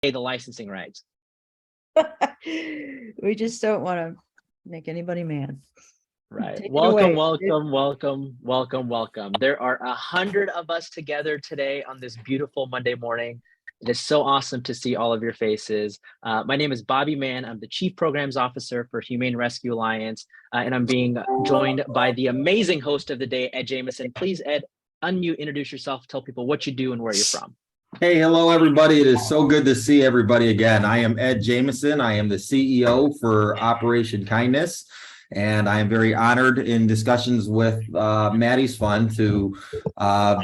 pay the licensing rights. We just don't want to make anybody mad. Right. Take it Welcome, away. welcome. There are 100 of us together today on this beautiful Monday morning. It is so awesome to see all of your faces. My name is Bobby Mann. I'm the Chief Programs Officer for Humane Rescue Alliance, and I'm being joined by the amazing host of the day, Ed Jamison. Please, Ed, unmute, introduce yourself, tell people what you do and where you're from. Hey, hello, everybody. It is so good to see everybody again. I am Ed Jamison. I am the CEO for Operation Kindness, and I am very honored in discussions with Maddie's Fund to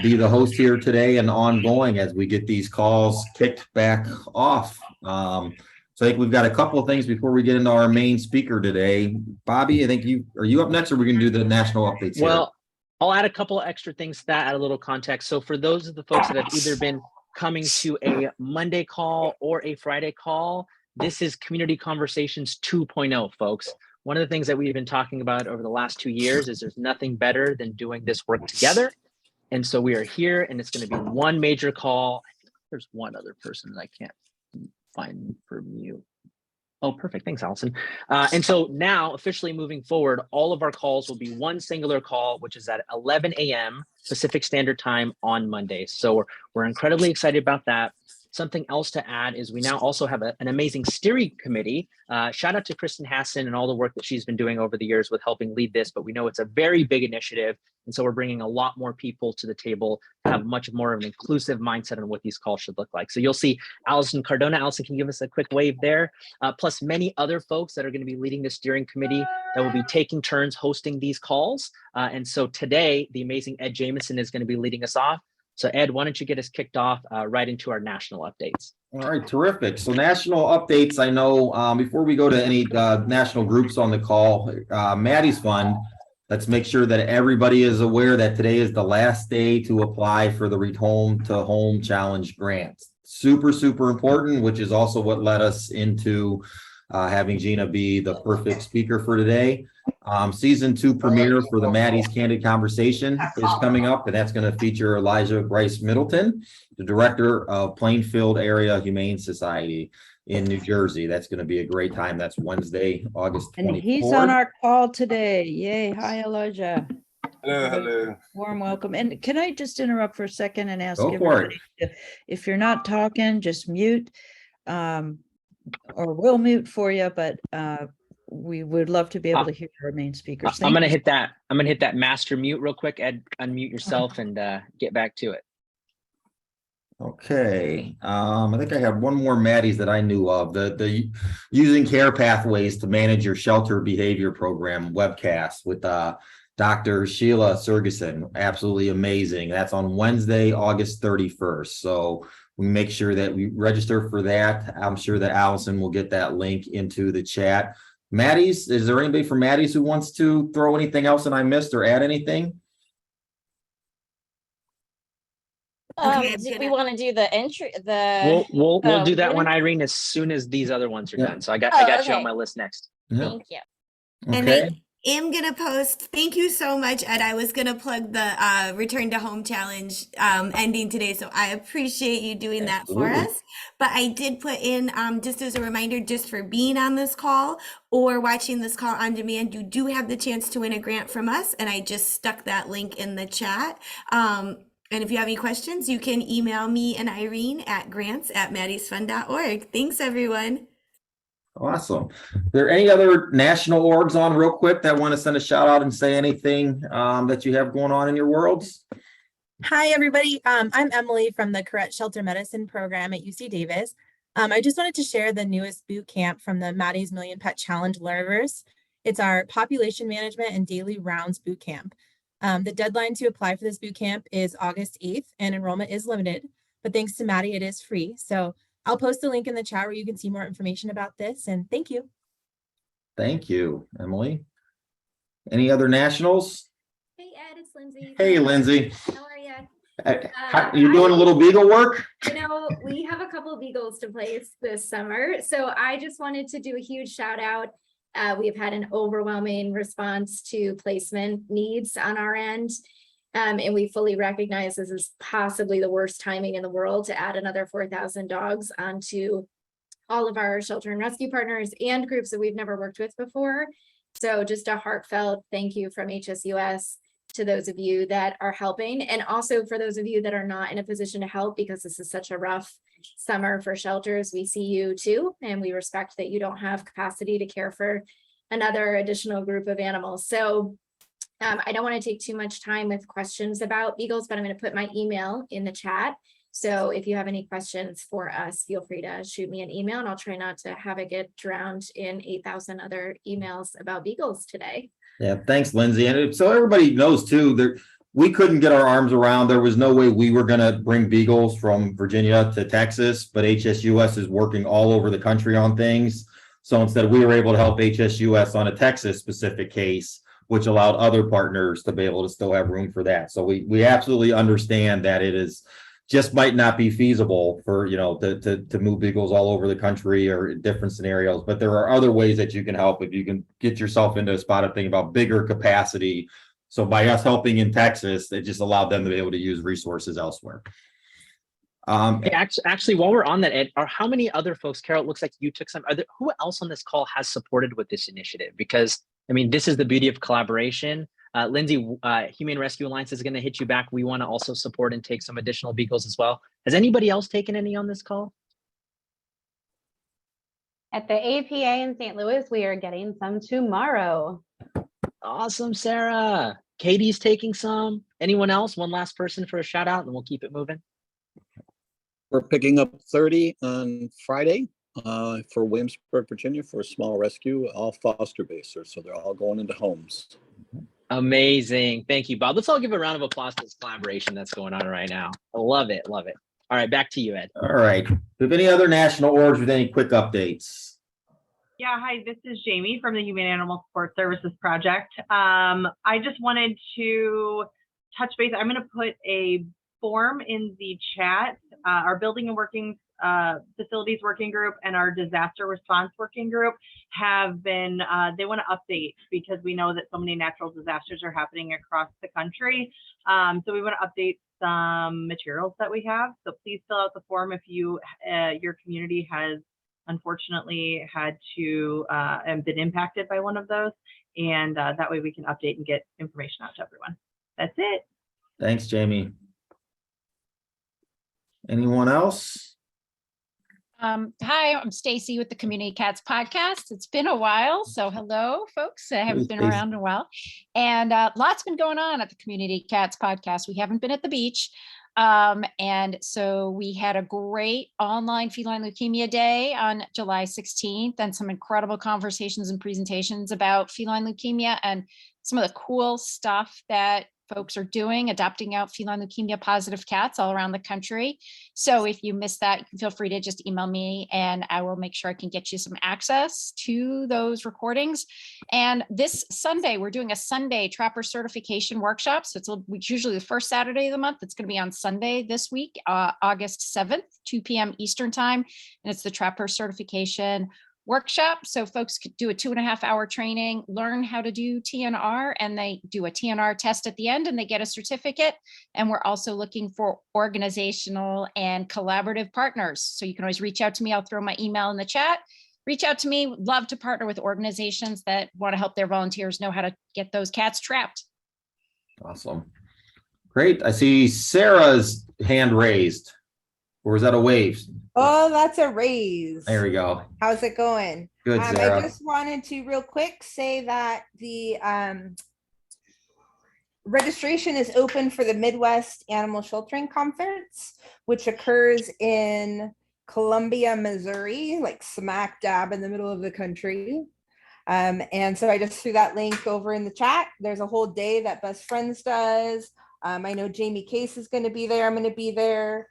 be the host here today and ongoing as we get these calls kicked back off. So I think we've got a couple of things before we get into our main speaker today. Bobby, I think are you up next, or we're going to do the national updates here? Well, I'll add a couple of extra things to that, add a little context. So for those of the folks that have either been coming to a Monday call or a Friday call, this is Community Conversations 2.0, folks. One of the things that we've been talking about over the last 2 years is there's nothing better than doing this work together. And so we are here, and it's going to be one major call. I think there's one other person that I can't find for mute. Oh, perfect. Thanks, Allison. And so now, officially moving forward, all of our calls will be one singular call, which is at 11 a.m. Pacific Standard Time on Monday. So we're incredibly excited about that. Something else to add is we now also have an amazing steering committee. Shout out to Kristen Hassan and all the work that she's been doing over the years with helping lead this, but we know it's a very big initiative. And so we're bringing a lot more people to the table to have much more of an inclusive mindset on what these calls should look like. So you'll see Allison Cardona. Allison, can you give us a quick wave there? Plus many other folks that are going to be leading the steering committee that will be taking turns hosting these calls. And so today, the amazing Ed Jamison is going to be leading us off. So Ed, why don't you get us kicked off right into our national updates? All right, terrific. So national updates, I know before we go to any national groups on the call, Maddie's Fund, let's make sure that everybody is aware that today is the last day to apply for the Home to Home Challenge grant. Super, super important, which is also what led us into having Gina be the perfect speaker for today. Season 2 premiere for the Maddie's Candid Conversation is coming up, and that's going to feature Elijah Bryce Middleton, the director of Plainfield Area Humane Society in New Jersey. That's going to be a great time. That's Wednesday, August 24th. And he's on our call today. Yay. Hi, Elijah. Hello. Warm welcome. And can I just interrupt for a second and ask everybody, if you're not talking, just mute, or we'll mute for you, but we would love to be able to hear our main speakers. I'm gonna hit that master mute real quick. Ed, unmute yourself and get back to it. Okay, I think I have one more Maddie's that I knew of. The Using Care Pathways to Manage Your Shelter Behavior Program webcast with Dr. Sheila Sergeson. Absolutely amazing. That's on Wednesday, August 31st. So we make sure that we register for that. I'm sure that Allison will get that link into the chat. Maddie's, is there anybody from Maddie's who wants to throw anything else that I missed or add anything? Okay, do we want to do the entry? We'll do that one, Irene, as soon as these other ones are done. So I got you on my list next. Yeah. Thank you. Okay. And I'm gonna post, thank you so much, Ed. I was gonna plug the Return to Home Challenge ending today, so I appreciate you doing that for us. But I did put in, just as a reminder, just for being on this call or watching this call on demand, you do have the chance to win a grant from us, and I just stuck that link in the chat. And if you have any questions, you can email me and Irene at grants@maddiesfund.org. Thanks, everyone. Awesome. Are there any other national orgs on real quick that want to send a shout out and say anything that you have going on in your worlds? Hi, everybody. I'm Emily from the Correct Shelter Medicine program at UC Davis. I just wanted to share the newest boot camp from the Maddie's Million Pet Challenge learners. It's our population management and daily rounds boot camp. The deadline to apply for this boot camp is August 8th, and enrollment is limited, but thanks to Maddie, it is free. So I'll post a link in the chat where you can see more information about this, and thank you. Thank you, Emily. Any other nationals? Hey, Ed, it's Lindsay. Hey, Lindsay. How are you? You doing a little beagle work? You know, we have a couple of beagles to place this summer, so I just wanted to do a huge shout out. We have had an overwhelming response to placement needs on our end. And we fully recognize this is possibly the worst timing in the world to add another 4,000 dogs onto all of our shelter and rescue partners and groups that we've never worked with before. So just a heartfelt thank you from HSUS to those of you that are helping, and also for those of you that are not in a position to help because this is such a rough summer for shelters. We see you too, and we respect that you don't have capacity to care for another additional group of animals. So I don't want to take too much time with questions about beagles, but I'm going to put my email in the chat. So if you have any questions for us, feel free to shoot me an email, and I'll try not to have it get drowned in 8,000 other emails about beagles today. Yeah, thanks, Lindsay. And so everybody knows too, we couldn't get our arms around. There was no way we were going to bring beagles from Virginia to Texas, but HSUS is working all over the country on things. So instead, we were able to help HSUS on a Texas specific case, which allowed other partners to be able to still have room for that. So we absolutely understand that it is just might not be feasible for, to move beagles all over the country or in different scenarios, but there are other ways that you can help if you can get yourself into a spot of thinking about bigger capacity. So by us helping in Texas, it just allowed them to be able to use resources elsewhere. Hey, actually, while we're on that, Ed, how many other folks, Carol, it looks like you took some, who else on this call has supported with this initiative? Because, this is the beauty of collaboration. Lindsay, Humane Rescue Alliance is going to hit you back. We want to also support and take some additional beagles as well. Has anybody else taken any on this call? At the APA in St. Louis, we are getting some tomorrow. Awesome, Sarah. Katie's taking some. Anyone else? One last person for a shout out, and we'll keep it moving. We're picking up 30 on Friday for Williamsburg, Virginia, for a small rescue, all foster basers. So they're all going into homes. Amazing. Thank you, Bob. Let's all give a round of applause to this collaboration that's going on right now. I love it. Love it. All right, back to you, Ed. All right. Do you have any other national orgs with any quick updates? Yeah, hi, this is Jamie from the Humane Animal Support Services Project. I just wanted to touch base. I'm going to put a form in the chat. Our Building and Working Facilities Working Group and our Disaster Response Working Group have been, they want to update because we know that so many natural disasters are happening across the country. So we want to update some materials that we have. So please fill out the form if you, your community has unfortunately had to and been impacted by one of those, and that way we can update and get information out to everyone. That's it. Thanks, Jamie. Anyone else? Hi, I'm Stacy with the Community Cats podcast. It's been a while, so hello, folks. I haven't been around in a while, and lots been going on at the Community Cats podcast. We haven't been at the beach. And so we had a great online feline leukemia day on July 16th and some incredible conversations and presentations about feline leukemia and some of the cool stuff that folks are doing, adopting out feline leukemia positive cats all around the country. So if you missed that, you can feel free to just email me and I will make sure I can get you some access to those recordings. And this Sunday, we're doing a Sunday Trapper certification workshop. So it's usually the first Saturday of the month. It's going to be on Sunday this week, August 7th, 2 p.m. Eastern time. And it's the Trapper certification workshop. So folks could do a 2.5-hour training, learn how to do TNR, and they do a TNR test at the end and they get a certificate. And we're also looking for organizational and collaborative partners. So you can always reach out to me. I'll throw my email in the chat. Reach out to me. Love to partner with organizations that want to help their volunteers know how to get those cats trapped. Awesome. Great. I see Sarah's hand raised. Or is that a wave? Oh, that's a raise. There we go. How's it going? Good, Sarah. I just wanted to real quick say that the registration is open for the Midwest Animal Sheltering Conference, which occurs in Columbia, Missouri, like smack dab in the middle of the country. And so I just threw that link over in the chat. There's a whole day that Best Friends does. I know Jamie Case is going to be there. I'm going to be there.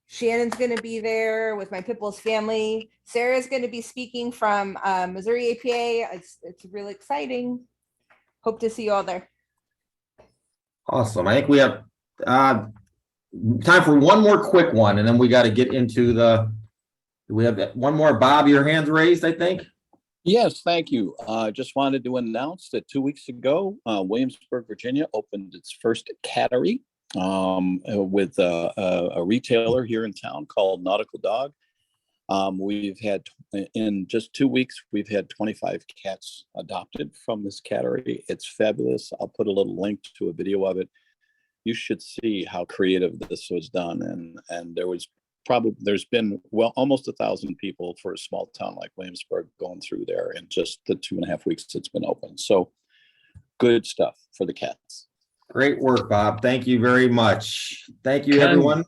Shannon's going to be there with my Pitbull's family. Sarah's going to be speaking from Missouri APA. It's really exciting. Hope to see you all there. Awesome. I think we have time for one more quick one, and then we got to get into we have one more. Bob, your hand's raised, I think. Yes, thank you. I just wanted to announce that 2 weeks ago, Williamsburg, Virginia opened its first Cattery with a retailer here in town called Nautical Dog. We've had, in just 2 weeks, we've had 25 cats adopted from this Cattery. It's fabulous. I'll put a little link to a video of it. You should see how creative this was done. And there's been almost 1,000 people for a small town like Williamsburg going through there in just the 2.5 weeks it's been open. So good stuff for the cats. Great work, Bob. Thank you very much. Thank you, everyone.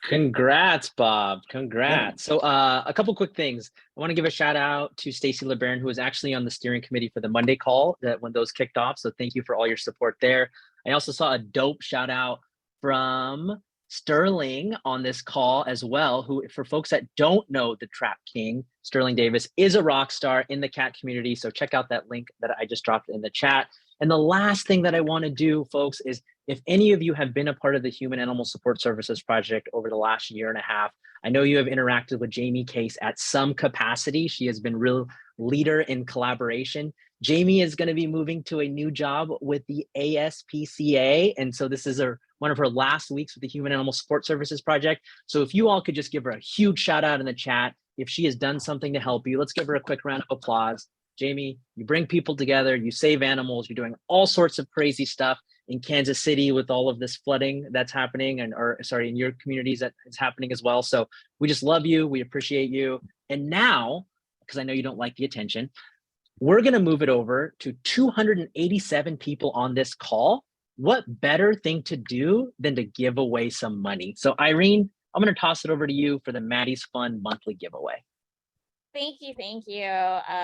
Congrats, Bob. Congrats. So a couple quick things. I want to give a shout out to Stacy LeBaron, who was actually on the steering committee for the Monday call when those kicked off. So thank you for all your support there. I also saw a dope shout out from Sterling on this call as well, who, for folks that don't know the Trap King, Sterling Davis is a rock star in the cat community. So check out that link that I just dropped in the chat. And the last thing that I want to do, folks, is if any of you have been a part of the Human Animal Support Services Project over the last 1.5 years, I know you have interacted with Jamie Case at some capacity. She has been real leader in collaboration. Jamie is going to be moving to a new job with the ASPCA. And so this is one of her last weeks with the Human Animal Support Services Project. So if you all could just give her a huge shout out in the chat, if she has done something to help you, let's give her a quick round of applause. Jamie, you bring people together, you save animals, you're doing all sorts of crazy stuff in Kansas City with all of this flooding that's happening, in your communities that is happening as well. So we just love you, we appreciate you. And now, because I know you don't like the attention, we're gonna move it over to 287 people on this call. What better thing to do than to give away some money? So Irene, I'm gonna toss it over to you for the Maddie's Fun monthly giveaway. Thank you,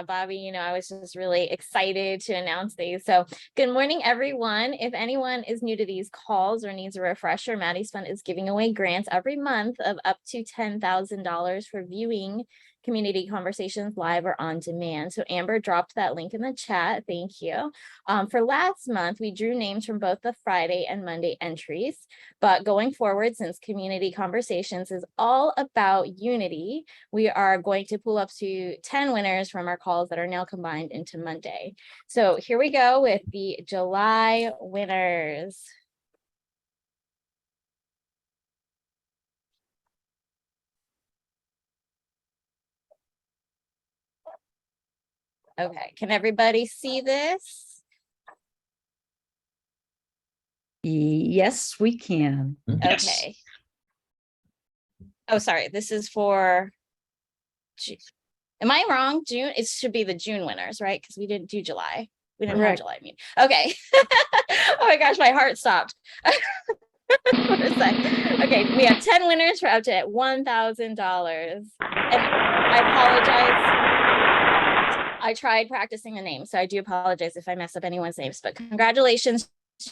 Bobby. I was just really excited to announce these. So good morning, everyone. If anyone is new to these calls or needs a refresher, Maddie's Fund is giving away grants every month of up to $10,000 for viewing community conversations live or on demand. So Amber dropped that link in the chat. Thank you. For last month, we drew names from both the Friday and Monday entries. But going forward, since community conversations is all about unity, we are going to pull up to 10 winners from our calls that are now combined into Monday. So here we go with the July winners. Okay, can everybody see this? Yes, we can. Yes. Okay. Oh, sorry, this is for, am I wrong? June? It should be the June winners, right? Because we didn't do July. We didn't have July, Okay. Oh my gosh, my heart stopped. For a sec. Okay, we have 10 winners for up to $1,000. And I apologize. I tried practicing the names, so I do apologize if I mess up anyone's names, but congratulations,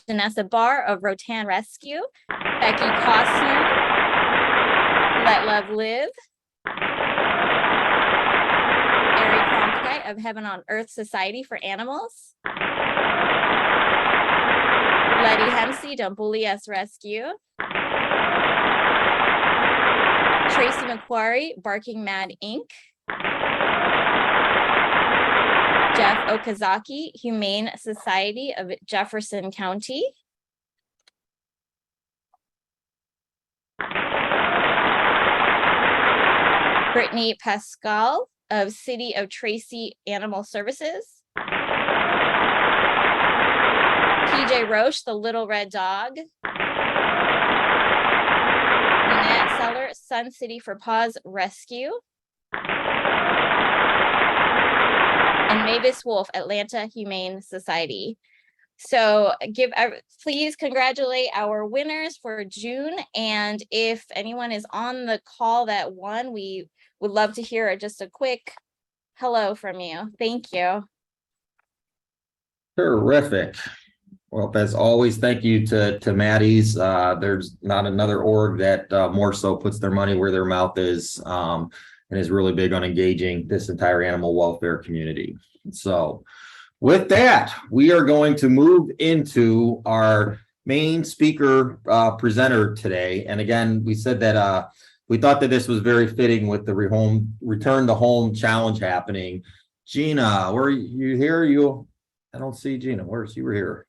Janessa Barr of Rotan Rescue, Becky Costner, Let Love Live, Ari Cronkite of Heaven on Earth Society for Animals, Letty Hempsey, Don't Bully Us Rescue, Tracy McQuarrie, Barking Mad Inc., Jeff Okazaki, Humane Society of Jefferson County, Brittany Pascal of City of Tracy Animal Services, PJ Roche, the Little Red Dog, Nanette Seller, Sun City for Paws Rescue, and Mavis Wolf, Atlanta Humane Society. So please congratulate our winners for June. And if anyone is on the call that won, we would love to hear just a quick hello from you. Thank you. Terrific. Well, as always, thank you to Maddie's. There's not another org that more so puts their money where their mouth is, and is really big on engaging this entire animal welfare community. So with that, we are going to move into our main speaker presenter today. And again, we said that we thought that this was very fitting with the Return to Home challenge happening. Gina, where you here? I don't see Gina. You were here.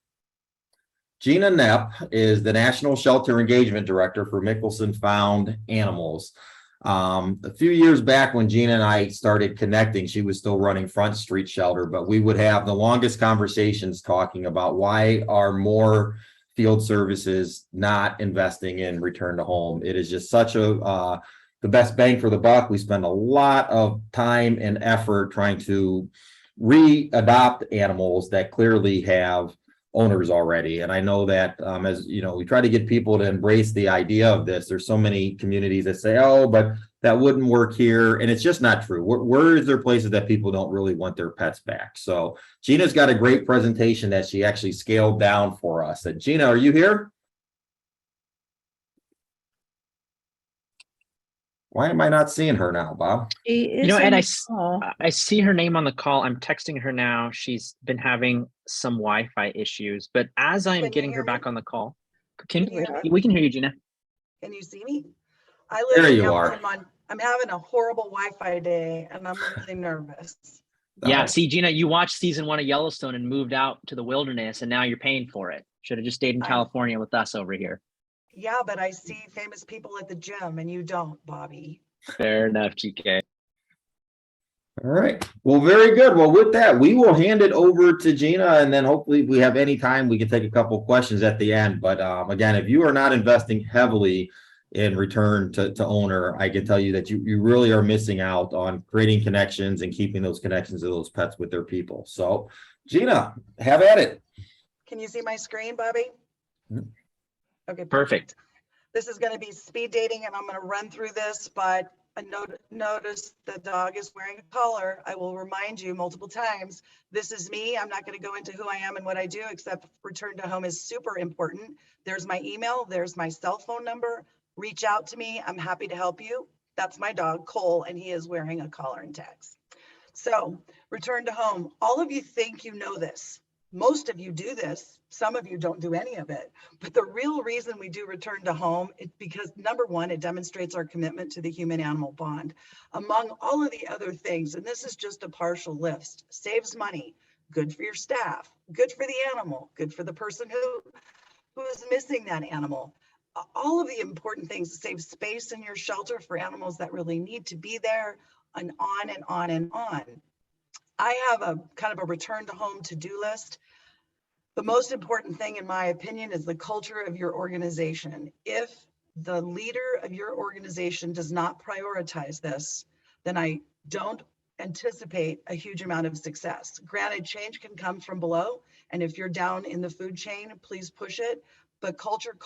Gina Knepp is the National Shelter Engagement Director for Michelson Found Animals. A few years back when Gina and I started connecting, she was still running Front Street Shelter, but we would have the longest conversations talking about why are more field services not investing in return to home. It is just such a the best bang for the buck. We spend a lot of time and effort trying to re-adopt animals that clearly have owners already. And I know that as you know, we try to get people to embrace the idea of this. There's so many communities that say, oh, but that wouldn't work here. And it's just not true. Where is there places that people don't really want their pets back? So Gina's got a great presentation that she actually scaled down for us. And Gina, are you here? Why am I not seeing her now, Bob? You know, Ed, I see her name on the call. I'm texting her now. She's been having some Wi-Fi issues, but as I'm getting her back on the call, we can hear you, Gina. Can you see me? I live there in you are. I'm having a horrible Wi-Fi day and I'm really nervous. Yeah, see, Gina, you watched season 1 of Yellowstone and moved out to the wilderness, and now you're paying for it. Should have just stayed in California with us over here. Yeah, but I see famous people at the gym and you don't, Bobby. Fair enough, GK. All right. Well, very good. Well, with that, we will hand it over to Gina, and then hopefully if we have any time, we can take a couple questions at the end. But again, if you are not investing heavily in return to owner, I can tell you that you really are missing out on creating connections and keeping those connections of those pets with their people. So Gina, have at it. Can you see my screen, Bobby? Mm-hmm. Okay, perfect. This is going to be speed dating and I'm going to run through this, but notice the dog is wearing a collar. I will remind you multiple times, this is me. I'm not going to go into who I am and what I do, except return to home is super important. There's my email. There's my cell phone number. Reach out to me. I'm happy to help you. That's my dog, Cole, and he is wearing a collar and tags. So return to home. All of you think you know this. Most of you do this. Some of you don't do any of it. But the real reason we do return to home is because, number one, it demonstrates our commitment to the human-animal bond. Among all of the other things, and this is just a partial list, saves money, good for your staff, good for the animal, good for the person who is missing that animal. All of the important things, save space in your shelter for animals that really need to be there, and on and on and on. I have a kind of a return to home to-do list. The most important thing, in my opinion, is the culture of your organization. If the leader of your organization does not prioritize this, then I don't anticipate a huge amount of success. Granted, change can come from below, and if you're down in the food chain, please push it. But culture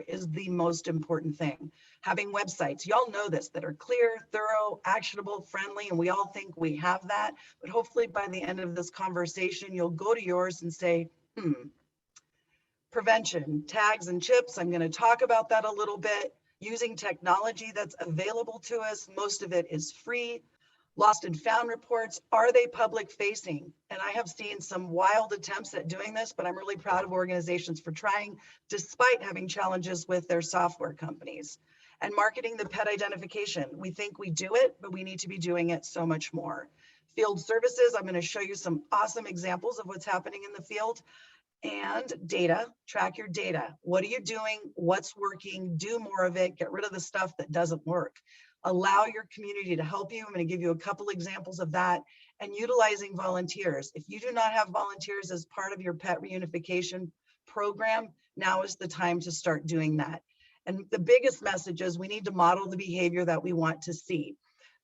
is the most important thing. Having websites, y'all know this, that are clear, thorough, actionable, friendly, and we all think we have that. But hopefully by the end of this conversation, you'll go to yours and say, prevention, tags and chips. I'm going to talk about that a little bit. Using technology that's available to us. Most of it is free. Lost and found reports, are they public facing? And I have seen some wild attempts at doing this, but I'm really proud of organizations for trying, despite having challenges with their software companies. And marketing the pet identification. We think we do it, but we need to be doing it so much more. Field services, I'm going to show you some awesome examples of what's happening in the field. And data, track your data. What are you doing? What's working? Do more of it. Get rid of the stuff that doesn't work. Allow your community to help you. I'm going to give you a couple examples of that. And utilizing volunteers. If you do not have volunteers as part of your pet reunification program, now is the time to start doing that. And the biggest message is we need to model the behavior that we want to see.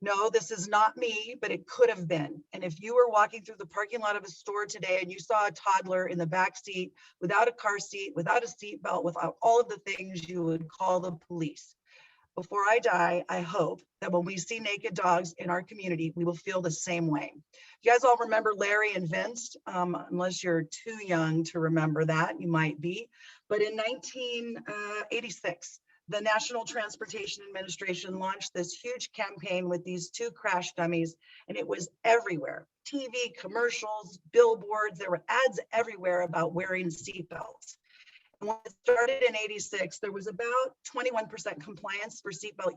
No, this is not me, but it could have been. And if you were walking through the parking lot of a store today and you saw a toddler in the back seat without a car seat, without a seat belt, without all of the things, you would call the police. Before I die, I hope that when we see naked dogs in our community, we will feel the same way. You guys all remember Larry and Vince? Unless you're too young to remember that, you might be. But in 1986, the National Transportation Administration launched this huge campaign with these two crash dummies, and it was everywhere. TV, commercials, billboards, there were ads everywhere about wearing seatbelts. When it started in 86, there was about 21% compliance for seatbelt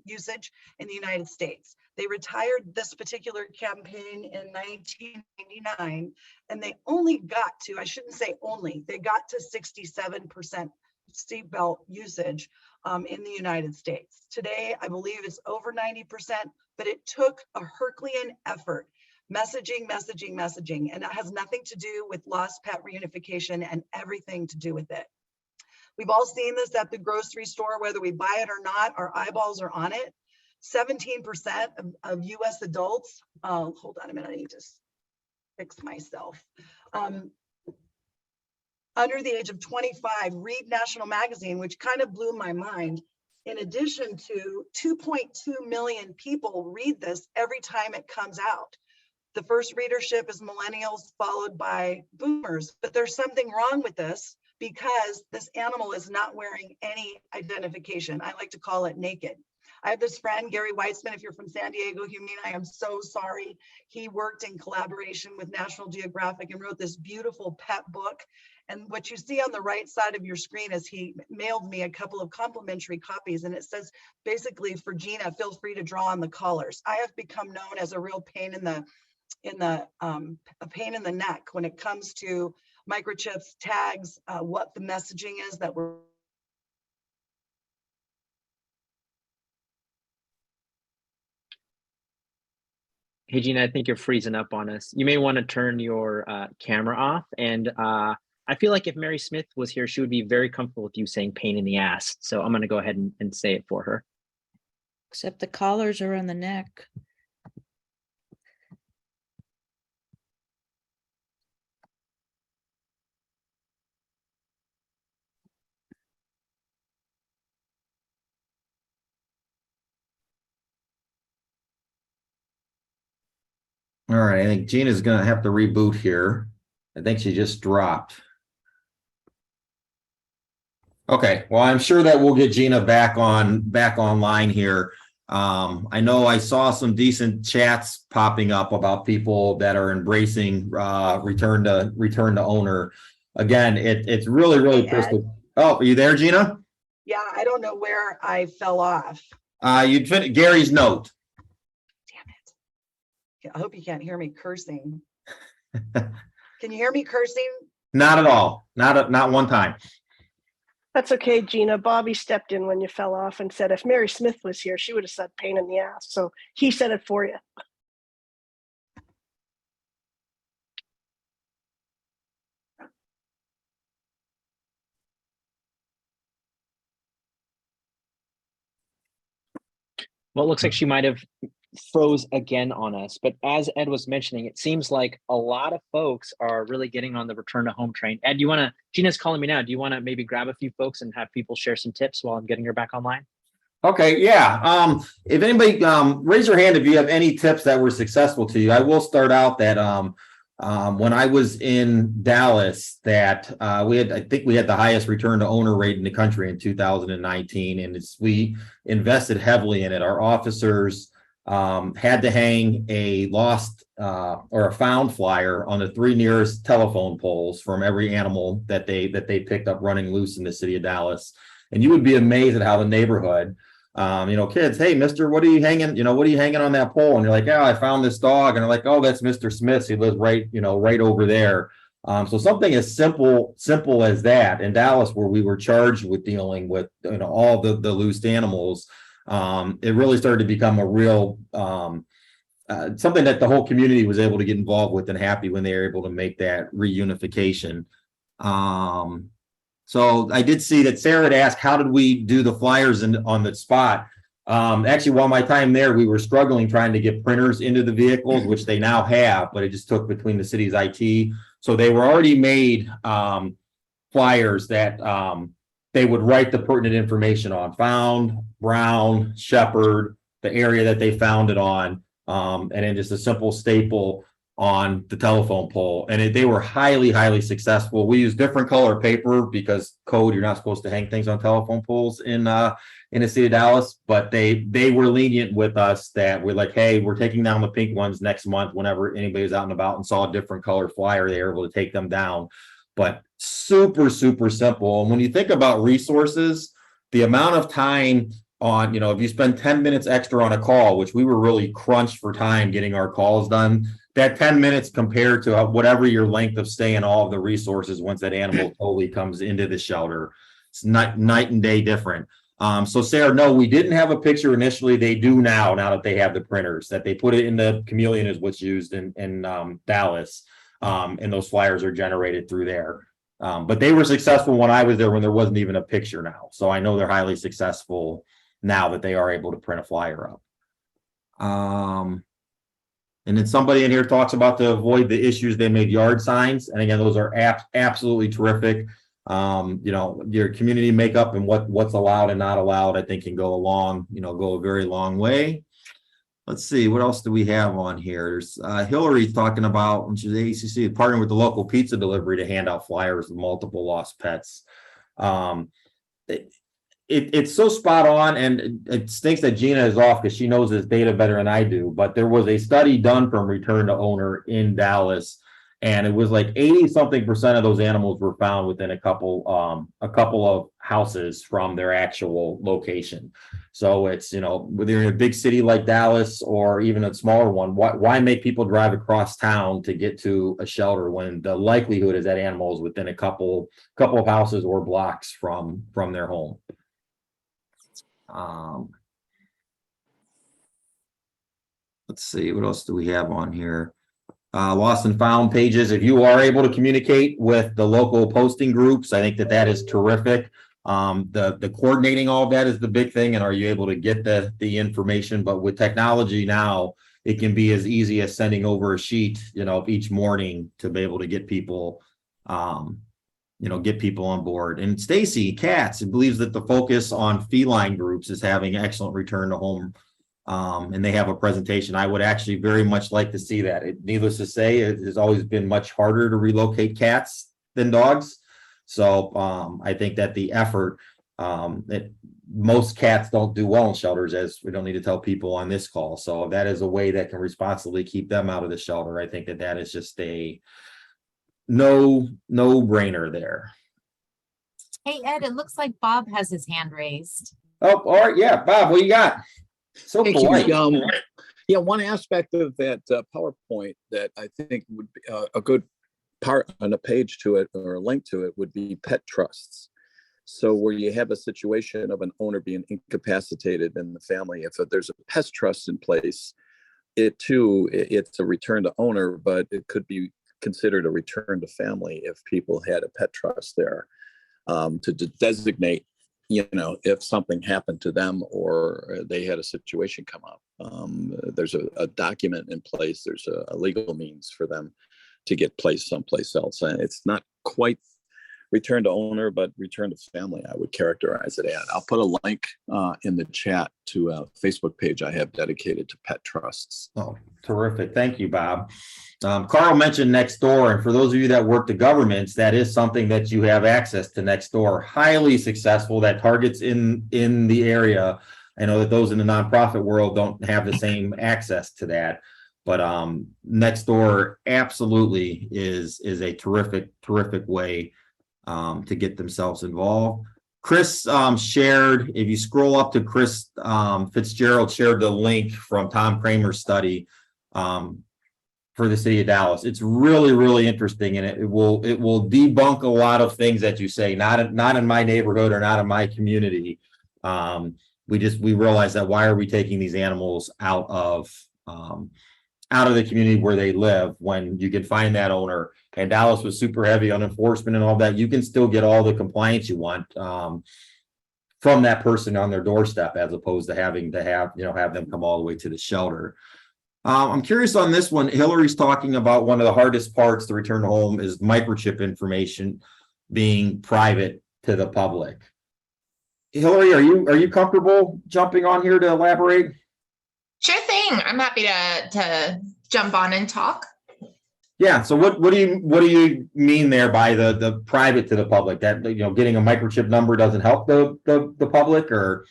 usage in the United States. They retired this particular campaign in 1999, and they only got to, I shouldn't say only, they got to 67% seatbelt usage in the United States. Today, I believe it's over 90%, but it took a Herculean effort. Messaging, and it has nothing to do with lost pet reunification and everything to do with it. We've all seen this at the grocery store, whether we buy it or not, our eyeballs are on it. 17% of US adults, hold on a minute, I need to fix myself. Under the age of 25, read National Magazine, which kind of blew my mind. In addition to 2.2 million people read this every time it comes out. The first readership is millennials, followed by boomers. But there's something wrong with this because this animal is not wearing any identification. I like to call it naked. I have this friend, Gary Weitzman, if you're from San Diego, Humina, I am so sorry. He worked in collaboration with National Geographic and wrote this beautiful pet book. And what you see on the right side of your screen is he mailed me a couple of complimentary copies, and it says basically for Gina, feel free to draw on the collars. I have become known as a real pain in the neck when it comes to microchips, tags, what the messaging is that we're. Hey, Gina, I think you're freezing up on us. You may want to turn your camera off. And I feel like if Mary Smith was here, she would be very comfortable with you saying pain in the ass. So I'm going to go ahead and say it for her. Except the collars are on the neck. All right, I think Gina's gonna have to reboot here. I think she just dropped. Okay, well, I'm sure that we'll get Gina back online here. I know I saw some decent chats popping up about people that are embracing return to owner. Again, it's really crystal. Oh, are you there, Gina? Yeah, I don't know where I fell off. You'd fit Gary's note. I hope you can't hear me cursing. Can you hear me cursing? Not at all. Not one time. That's okay, Gina. Bobby stepped in when you fell off and said if Mary Smith was here, she would have said pain in the ass. So he said it for you. Well, it looks like she might have froze again on us, but as Ed was mentioning, it seems like a lot of folks are really getting on the return to home train. Ed, Gina's calling me now. Do you want to maybe grab a few folks and have people share some tips while I'm getting her back online? Okay, yeah. If anybody raise your hand if you have any tips that were successful to you. I will start out that when I was in Dallas, that I think we had the highest return to owner rate in the country in 2019, and we invested heavily in it. Our officers had to hang a lost or a found flyer on the 3 nearest telephone poles from every animal that they picked up running loose in the city of Dallas. And you would be amazed at how the neighborhood, kids, hey, mister, what are you hanging on that pole? And you're like, oh, I found this dog. And they're like, oh, that's Mr. Smith. He lives right over there. So something as simple as that in Dallas, where we were charged with dealing with, all the loose animals, it really started to become a real, something that the whole community was able to get involved with and happy when they were able to make that reunification. So I did see that Sarah had asked, how did we do the flyers on the spot? Actually, while my time there, we were struggling trying to get printers into the vehicles, which they now have, but it just took between the city's IT. So they were already made flyers that they would write the pertinent information on: found, brown, shepherd, the area that they found it on, and then just a simple staple on the telephone pole. And they were highly, highly successful. We used different color paper because code, you're not supposed to hang things on telephone poles in the city of Dallas, but they were lenient with us that we're like, hey, we're taking down the pink ones next month. Whenever anybody was out and about and saw a different color flyer, they were able to take them down. But super, super simple. And when you think about resources, the amount of time on, if you spend 10 minutes extra on a call, which we were really crunched for time getting our calls done, that 10 minutes compared to whatever your length of stay and all of the resources once that animal totally comes into the shelter, it's night and day different. So Sarah, no, we didn't have a picture initially. They do now that they have the printers, that they put it in the Chameleon is what's used in Dallas. And those flyers are generated through there. But they were successful when I was there when there wasn't even a picture now. So I know they're highly successful now that they are able to print a flyer up. And then somebody in here talks about to avoid the issues, they made yard signs. And again, those are absolutely terrific. Your community makeup and what's allowed and not allowed, I think can go a very long way. Let's see, what else do we have on here? There's Hillary talking about, which is ACC, partnering with the local pizza delivery to hand out flyers with multiple lost pets. It's so spot on, and it stinks that Gina is off because she knows this data better than I do. But there was a study done from Return to Owner in Dallas, and it was like 80-something% of those animals were found within a couple of houses from their actual location. So it's, whether you're in a big city like Dallas or even a smaller one, why make people drive across town to get to a shelter when the likelihood is that animal is within a couple of houses or blocks from their home? Let's see, what else do we have on here? Lost and found pages. If you are able to communicate with the local posting groups, I think that is terrific. The coordinating all of that is the big thing, and are you able to get the information? But with technology now, it can be as easy as sending over a sheet, each morning to be able to get people, get people on board. And Stacy Katz believes that the focus on feline groups is having excellent return to home. And they have a presentation. I would actually very much like to see that. Needless to say, it has always been much harder to relocate cats than dogs. So I think that the effort, that most cats don't do well in shelters, as we don't need to tell people on this call. So if that is a way that can responsibly keep them out of the shelter, I think that is just a no-brainer there. Hey, Ed, it looks like Bob has his hand raised. Oh, all right. Yeah, Bob, what you got? So Thank polite. you. One aspect of that PowerPoint that I think would be a good part on a page to it or a link to it would be pet trusts. So where you have a situation of an owner being incapacitated in the family, if there's a pest trust in place, it's a return to owner, but it could be considered a return to family if people had a pet trust there, to designate, if something happened to them or they had a situation come up. There's a document in place. There's a legal means for them to get placed someplace else. And it's not quite return to owner, but return to family, I would characterize it as. I'll put a link in the chat to a Facebook page I have dedicated to pet trusts. Oh, terrific. Thank you, Bob. Carl mentioned Nextdoor, and for those of you that work the governments, that is something that you have access to. Nextdoor, highly successful, that targets in the area. I know that those in the nonprofit world don't have the same access to that, but Nextdoor absolutely is a terrific way to get themselves involved. Chris shared, if you scroll up to Chris Fitzgerald shared the link from Tom Kramer's study for the city of Dallas. It's really, really interesting, and it will debunk a lot of things that you say, not in my neighborhood or not in my community. We realize that why are we taking these animals out of the community where they live when you can find that owner? And Dallas was super heavy on enforcement and all that. You can still get all the compliance you want from that person on their doorstep, as opposed to having to have them come all the way to the shelter. I'm curious on this one. Hillary's talking about one of the hardest parts to return to home is microchip information being private to the public. Hillary, are you comfortable jumping on here to elaborate? Sure thing. I'm happy to jump on and talk. Yeah. So what do you mean there by the private to the public? That getting a microchip number doesn't help the public, or?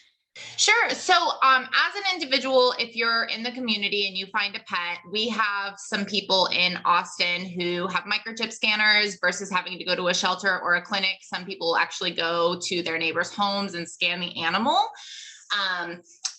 Sure. So as an individual, if you're in the community and you find a pet, we have some people in Austin who have microchip scanners versus having to go to a shelter or a clinic. Some people actually go to their neighbors' homes and scan the animal.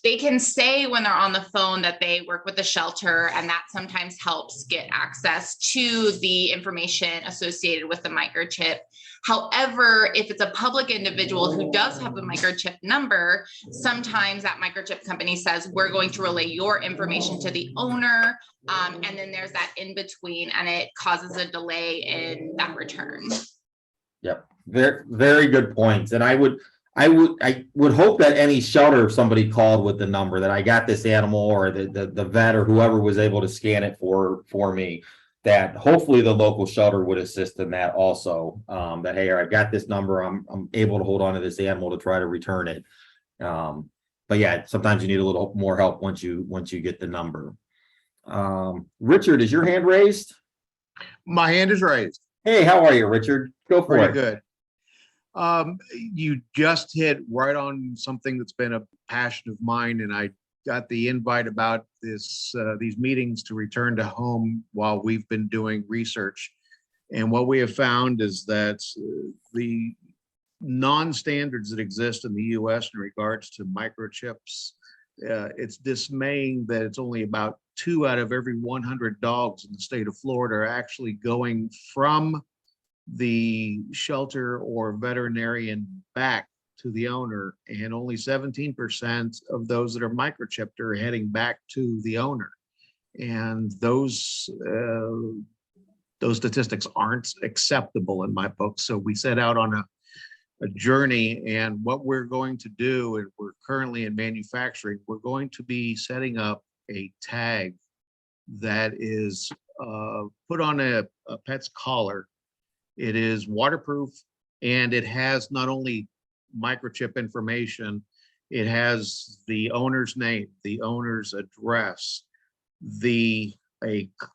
They can say when they're on the phone that they work with the shelter, and that sometimes helps get access to the information associated with the microchip. However, if it's a public individual who does have a microchip number, sometimes that microchip company says, we're going to relay your information to the owner. And then there's that in between, and it causes a delay in that return. Yep, very, very good points. And I would hope that any shelter, if somebody called with the number that I got this animal, or the vet or whoever was able to scan it for me, that hopefully the local shelter would assist in that also. That, hey, I got this number, I'm able to hold on to this animal to try to return it. But yeah, sometimes you need a little more help once you get the number. Richard, is your hand raised? My hand is raised. Hey, how are you, Richard? Go for it. Pretty good. You just hit right on something that's been a passion of mine, and I got the invite about these meetings to return to home while we've been doing research. And what we have found is that the non-standards that exist in the US in regards to microchips, it's dismaying that it's only about 2 out of every 100 dogs in the state of Florida are actually going from the shelter or veterinarian back to the owner, and only 17% of those that are microchipped are heading back to the owner. And those statistics aren't acceptable in my book. So we set out on a journey, and what we're going to do, and we're currently in manufacturing, we're going to be setting up a tag that is put on a pet's collar. It is waterproof, and it has not only microchip information, it has the owner's name, the owner's address, a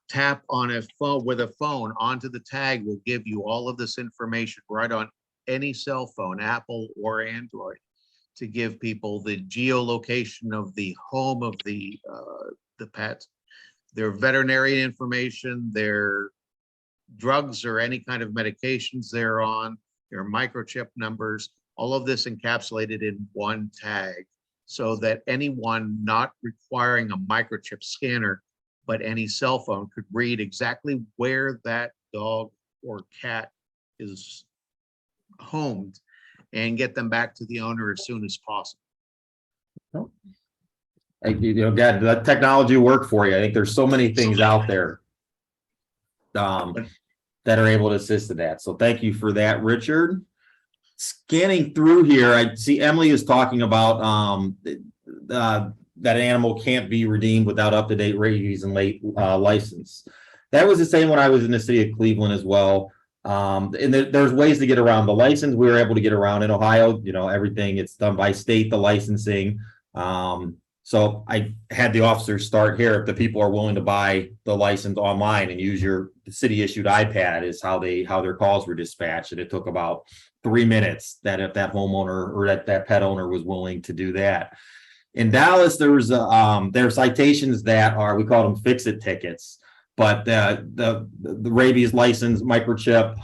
tap on a phone with a phone onto the tag will give you all of this information right on any cell phone, Apple or Android, to give people the geolocation of the home of the pet, their veterinary information, their drugs or any kind of medications they're on, their microchip numbers, all of this encapsulated in one tag, so that anyone not requiring a microchip scanner, but any cell phone, could read exactly where that dog or cat is homed and get them back to the owner as soon as possible. God, that technology work for you. I think there's so many things out there that are able to assist in that. So thank you for that, Richard. Scanning through here, I see Emily is talking about that an animal can't be redeemed without up-to-date rabies and late license. That was the same when I was in the city of Cleveland as well. And there's ways to get around the license. We were able to get around in Ohio, everything, it's done by state, the licensing. So I had the officers start here. If the people are willing to buy the license online and use your city issued iPad, is how their calls were dispatched. And it took about 3 minutes that if that homeowner or that pet owner was willing to do that. In Dallas, there are citations that are, we call them fix-it tickets, but the rabies license microchip,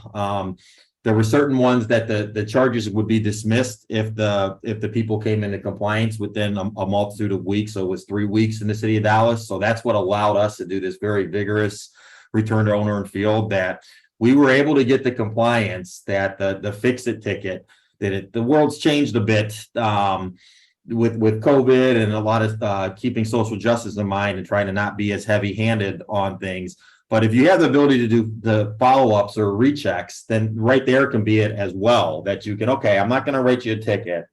there were certain ones that the charges would be dismissed if the people came into compliance within a multitude of weeks. So it was 3 weeks in the city of Dallas. So that's what allowed us to do this very vigorous return to owner and field, that we were able to get the compliance that the fix-it ticket, that the world's changed a bit with COVID and a lot of keeping social justice in mind and trying to not be as heavy-handed on things. But if you have the ability to do the follow-ups or rechecks, then right there can be it as well, that you can, okay, I'm not going to write you a ticket.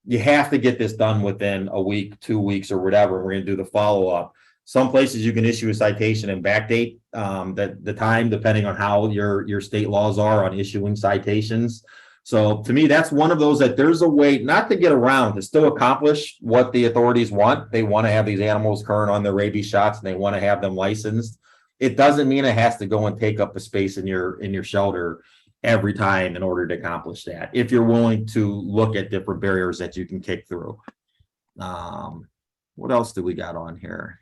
You have to get this done within a week, 2 weeks, or whatever. We're going to do the follow-up. Some places you can issue a citation and backdate the time, depending on how your state laws are on issuing citations. So to me, that's one of those that there's a way not to get around, to still accomplish what the authorities want. They want to have these animals current on their rabies shots, and they want to have them licensed. It doesn't mean it has to go and take up a space in your shelter every time in order to accomplish that, if you're willing to look at different barriers that you can kick through. What else do we got on here?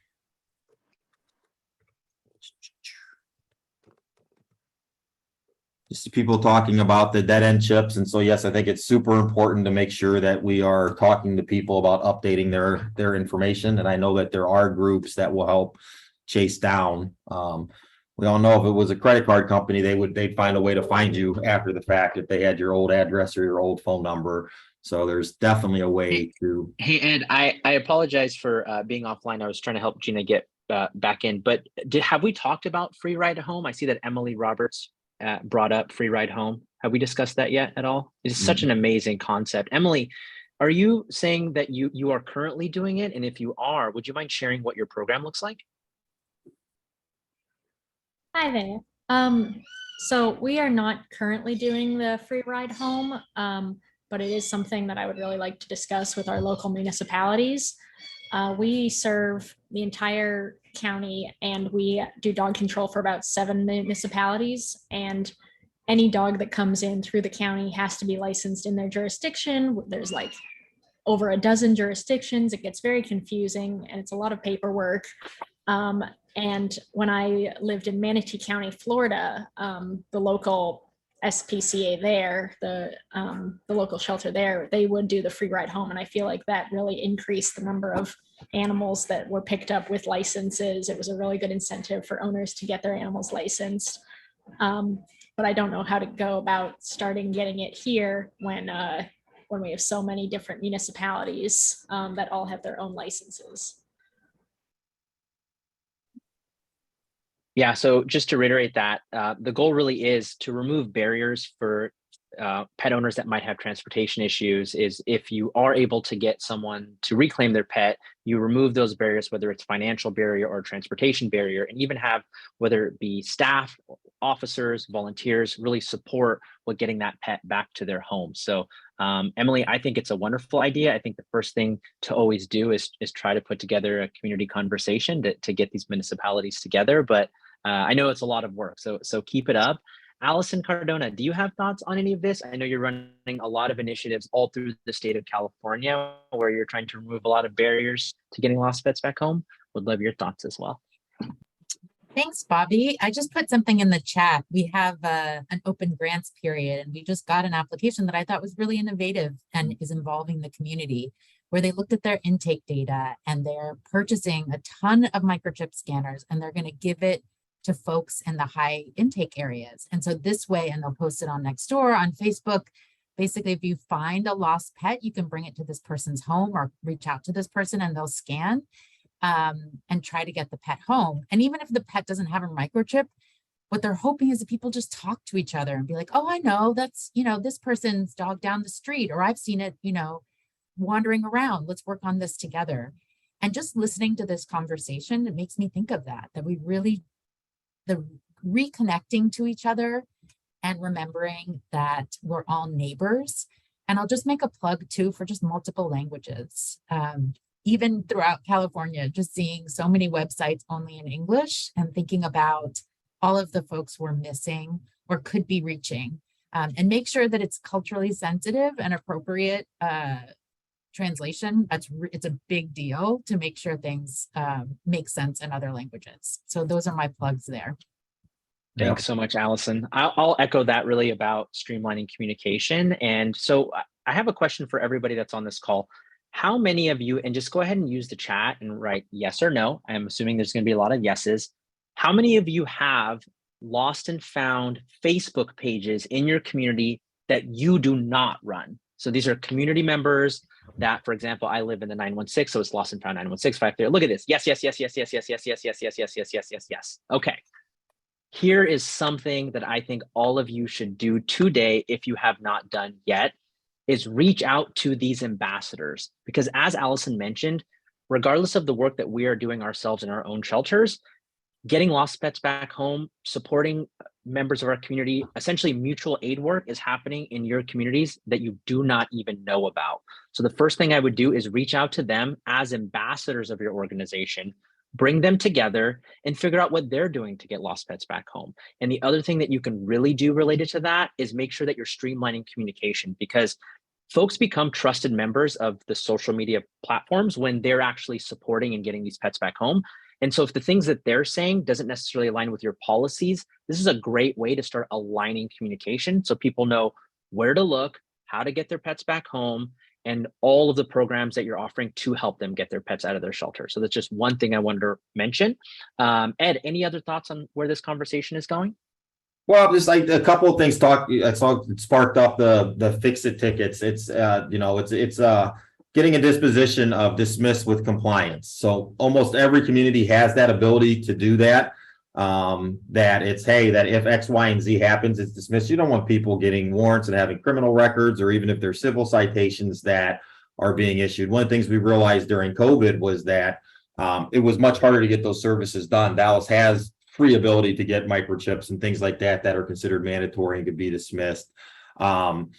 Just people talking about the dead end chips. And so, yes, I think it's super important to make sure that we are talking to people about updating their information. And I know that there are groups that will help chase down. We all know if it was a credit card company, they'd find a way to find you after the fact if they had your old address or your old phone number. So there's definitely a way to. Hey, Ed, I apologize for being offline. I was trying to help Gina get back in, but have we talked about free ride home? I see that Emily Roberts brought up free ride home. Have we discussed that yet at all? It's such an amazing concept. Emily, are you saying that you are currently doing it? And if you are, would you mind sharing what your program looks like? Hi there. So we are not currently doing the free ride home, but it is something that I would really like to discuss with our local municipalities. We serve the entire county and we do dog control for about 7 municipalities, and any dog that comes in through the county has to be licensed in their jurisdiction. There's like over a dozen jurisdictions. It gets very confusing and it's a lot of paperwork. And when I lived in Manatee County, Florida, the local SPCA there, the local shelter there, they would do the free ride home. And I feel like that really increased the number of animals that were picked up with licenses. It was a really good incentive for owners to get their animals licensed. But I don't know how to go about starting getting it here when we have so many different municipalities that all have their own licenses. Yeah, so just to reiterate that, the goal really is to remove barriers for pet owners that might have transportation issues. Is if you are able to get someone to reclaim their pet, you remove those barriers, whether it's financial barrier or transportation barrier, and even have, whether it be staff, officers, volunteers, really support with getting that pet back to their home. So Emily, I think it's a wonderful idea. I think the first thing to always do is try to put together a community conversation to get these municipalities together. But I know it's a lot of work, so keep it up. Allison Cardona, do you have thoughts on any of this? I know you're running a lot of initiatives all through the state of California where you're trying to remove a lot of barriers to getting lost pets back home. Would love your thoughts as well. Thanks, Bobby. I just put something in the chat. We have an open grants period, and we just got an application that I thought was really innovative and is involving the community, where they looked at their intake data and they're purchasing a ton of microchip scanners, and they're going to give it to folks in the high intake areas. And so this way, and they'll post it on Nextdoor, on Facebook. Basically, if you find a lost pet, you can bring it to this person's home or reach out to this person and they'll scan and try to get the pet home. And even if the pet doesn't have a microchip, what they're hoping is that people just talk to each other and be like, oh, I know that's, this person's dog down the street, or I've seen it, wandering around. Let's work on this together. And just listening to this conversation, it makes me think of that we really, the reconnecting to each other and remembering that we're all neighbors. And I'll just make a plug too for just multiple languages. Even throughout California, just seeing so many websites only in English and thinking about all of the folks we're missing or could be reaching, and make sure that it's culturally sensitive and appropriate translation. It's a big deal to make sure things make sense in other languages. So those are my plugs there. Thanks so much, Allison. I'll echo that really about streamlining communication. And so I have a question for everybody that's on this call. How many of you, and just go ahead and use the chat and write yes or no. I'm assuming there's going to be a lot of yeses. How many of you have lost and found Facebook pages in your community that you do not run? So these are community members that, for example, I live in the 916, so it's lost and found 916 530. Look at this. Yes, yes, yes, yes, yes, yes, yes, yes, yes, yes, yes, yes, yes, yes, yes. Okay. Here is something that I think all of you should do today if you have not done yet, is reach out to these ambassadors. Because as Allison mentioned, regardless of the work that we are doing ourselves in our own shelters, getting lost pets back home, supporting members of our community, essentially mutual aid work is happening in your communities that you do not even know about. So the first thing I would do is reach out to them as ambassadors of your organization, bring them together and figure out what they're doing to get lost pets back home. And the other thing that you can really do related to that is make sure that you're streamlining communication, because folks become trusted members of the social media platforms when they're actually supporting and getting these pets back home. And so if the things that they're saying doesn't necessarily align with your policies, this is a great way to start aligning communication so people know where to look, how to get their pets back home, and all of the programs that you're offering to help them get their pets out of their shelter. So that's just one thing I wanted to mention. Ed, any other thoughts on where this conversation is going? Well, just like a couple of things I saw sparked up the fix-it tickets. It's getting a disposition of dismiss with compliance. So almost every community has that ability to do that. That it's, hey, that if X, Y, and Z happens, it's dismissed. You don't want people getting warrants and having criminal records, or even if there's civil citations that are being issued. One of the things we realized during COVID was that it was much harder to get those services done. Dallas has free ability to get microchips and things like that are considered mandatory and could be dismissed. You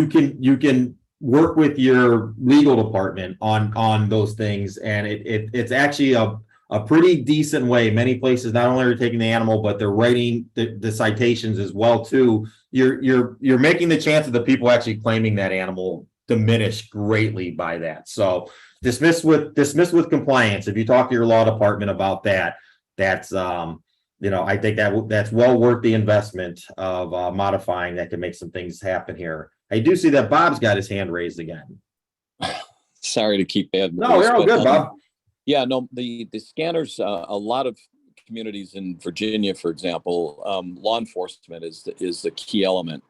can work with your legal department on those things, and it's actually a pretty decent way. Many places not only are taking the animal, but they're writing the citations as well too. You're making the chance of the people actually claiming that animal diminish greatly by that. So dismiss with compliance. If you talk to your law department about that, that's I think that's well worth the investment of modifying that can make some things happen here. I do see that Bob's got his hand raised again. Sorry to keep adding. No, you're all good, Bob. Yeah, no, the scanners, a lot of communities in Virginia, for example, law enforcement is the key element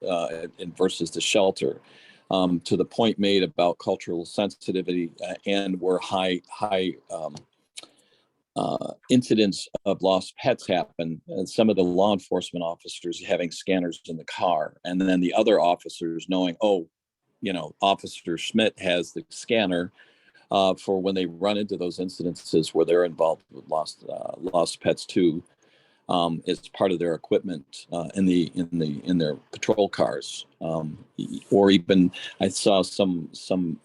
versus the shelter. To the point made about cultural sensitivity and where high incidents of lost pets happen, and some of the law enforcement officers having scanners in the car, and then the other officers knowing, Officer Schmidt has the scanner for when they run into those incidences where they're involved with lost pets too. It's part of their equipment in their patrol cars, or even I saw some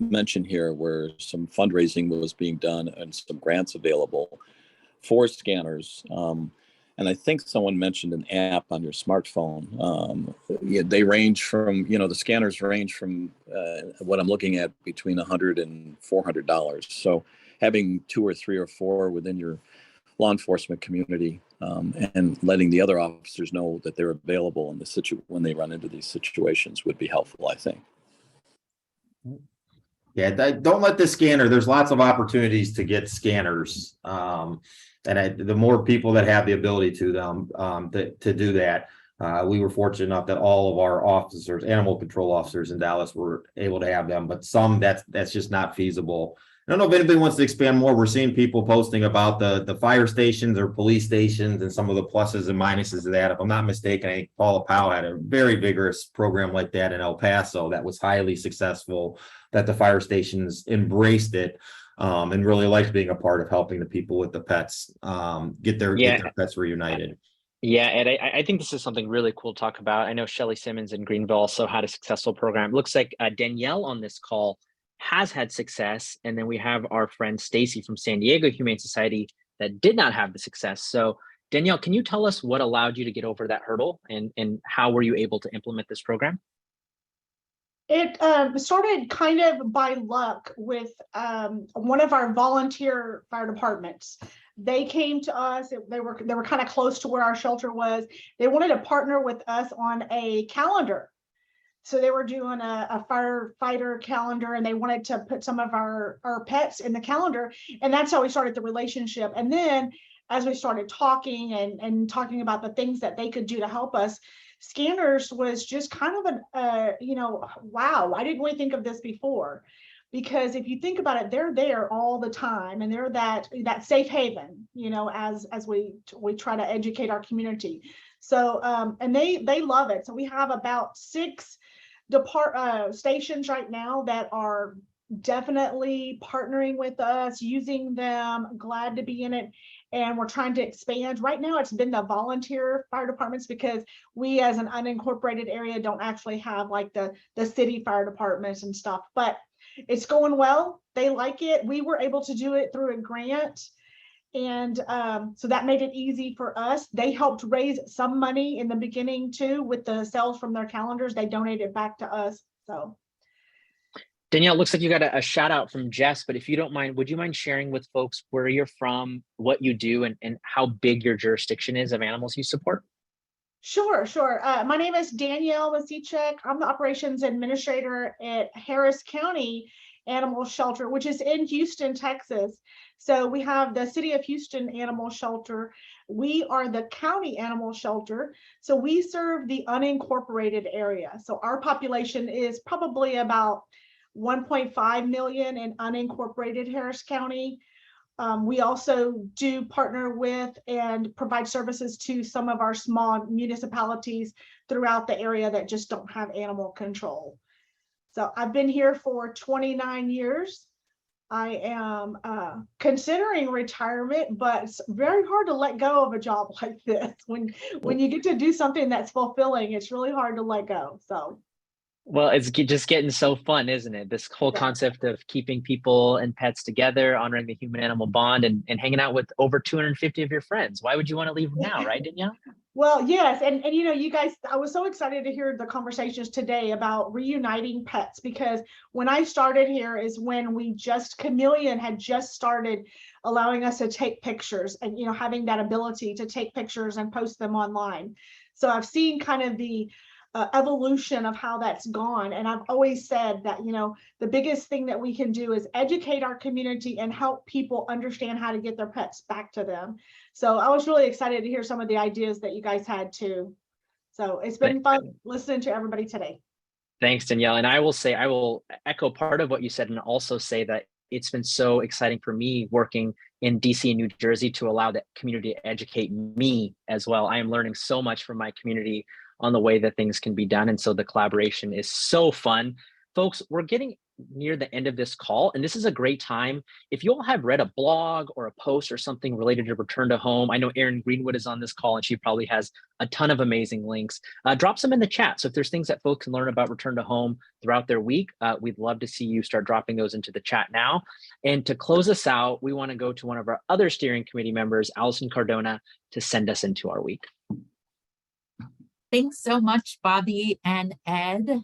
mention here where some fundraising was being done and some grants available for scanners. And I think someone mentioned an app on your smartphone. They range from, the scanners range from what I'm looking at between $100 and $400. So having 2 or 3 or 4 within your law enforcement community, and letting the other officers know that they're available in when they run into these situations would be helpful, I think. Yeah, don't let the scanner. There's lots of opportunities to get scanners, and the more people that have the ability to do that. We were fortunate enough that all of our officers, animal control officers in Dallas, were able to have them, but some that's just not feasible. I don't know if anybody wants to expand more. We're seeing people posting about the fire stations or police stations and some of the pluses and minuses of that. If I'm not mistaken, I think Paula Powell had a very vigorous program like that in El Paso that was highly successful, that the fire stations embraced it and really liked being a part of helping the people with the pets get their pets reunited. Yeah, Ed, I think this is something really cool to talk about. I know Shelly Simmons in Greenville also had a successful program. It looks like Danielle on this call has had success. And then we have our friend Stacy from San Diego Humane Society that did not have the success. So Danielle, can you tell us what allowed you to get over that hurdle, and how were you able to implement this program? It started kind of by luck with one of our volunteer fire departments. They came to us. They were kind of close to where our shelter was. They wanted to partner with us on a calendar. So they were doing a firefighter calendar, and they wanted to put some of our pets in the calendar. And that's how we started the relationship. And then as we started talking and talking about the things that they could do to help us, scanners was just kind of wow, I didn't really think of this before. Because if you think about it, they're there all the time, and they're that safe haven, as we try to educate our community. So, and they love it. So we have about 6 stations right now that are definitely partnering with us, using them, glad to be in it. And we're trying to expand. Right now, it's been the volunteer fire departments, because we as an unincorporated area don't actually have like the city fire departments and stuff, but it's going well. They like it. We were able to do it through a grant. And so that made it easy for us. They helped raise some money in the beginning too with the sales from their calendars. They donated back to us. So Danielle, it looks like you got a shout out from Jess, but if you don't mind, would you mind sharing with folks where you're from, what you do, and how big your jurisdiction is of animals you support? Sure. My name is Danielle Masichek. I'm the operations administrator at Harris County Animal Shelter, which is in Houston, Texas. So we have the City of Houston Animal Shelter. We are the county animal shelter. So we serve the unincorporated area. So our population is probably about 1.5 million in unincorporated Harris County. We also do partner with and provide services to some of our small municipalities throughout the area that just don't have animal control. So I've been here for 29 years. I am considering retirement, but it's very hard to let go of a job like this. When you get to do something that's fulfilling, it's really hard to let go. So. Well, it's just getting so fun, isn't it? This whole concept of keeping people and pets together, honoring the human-animal bond, and hanging out with over 250 of your friends. Why would you want to leave now, right, Danielle? Well, yes. And you know, you guys, I was so excited to hear the conversations today about reuniting pets, because when I started here is when Chameleon had just started allowing us to take pictures and, you know, having that ability to take pictures and post them online. So I've seen kind of the evolution of how that's gone. And I've always said that, you know, the biggest thing that we can do is educate our community and help people understand how to get their pets back to them. So I was really excited to hear some of the ideas that you guys had too. So it's been fun listening to everybody today. Thanks, Danielle. And I will echo part of what you said and also say that it's been so exciting for me working in DC and New Jersey to allow the community to educate me as well. I am learning so much from my community on the way that things can be done. And so the collaboration is so fun. Folks, we're getting near the end of this call, and this is a great time. If you all have read a blog or a post or something related to return to home, I know Erin Greenwood is on this call and she probably has a ton of amazing links. Drop some in the chat. So if there's things that folks can learn about return to home throughout their week, we'd love to see you start dropping those into the chat now. And to close us out, we want to go to one of our other steering committee members, Allison Cardona, to send us into our week. Thanks so much, Bobby and Ed.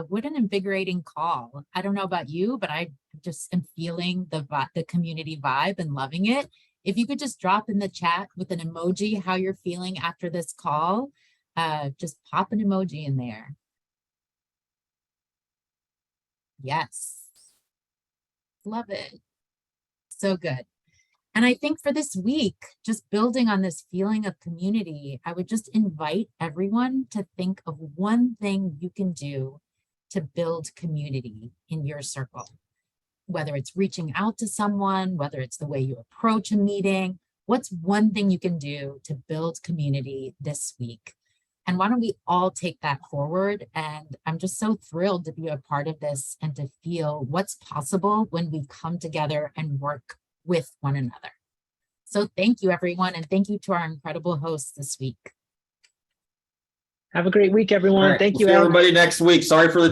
What an invigorating call. I don't know about you, but I just am feeling the community vibe and loving it. If you could just drop in the chat with an emoji how you're feeling after this call, just pop an emoji in there. Yes. Love it. So good. And I think for this week, just building on this feeling of community, I would just invite everyone to think of one thing you can do to build community in your circle. Whether it's reaching out to someone, whether it's the way you approach a meeting, what's one thing you can do to build community this week? And why don't we all take that forward? And I'm just so thrilled to be a part of this and to feel what's possible when we come together and work with one another. So thank you, everyone. And thank you to our incredible hosts this week. Have a great week, everyone. All right, Thank we'll you, see Ed. everybody next week. Sorry for the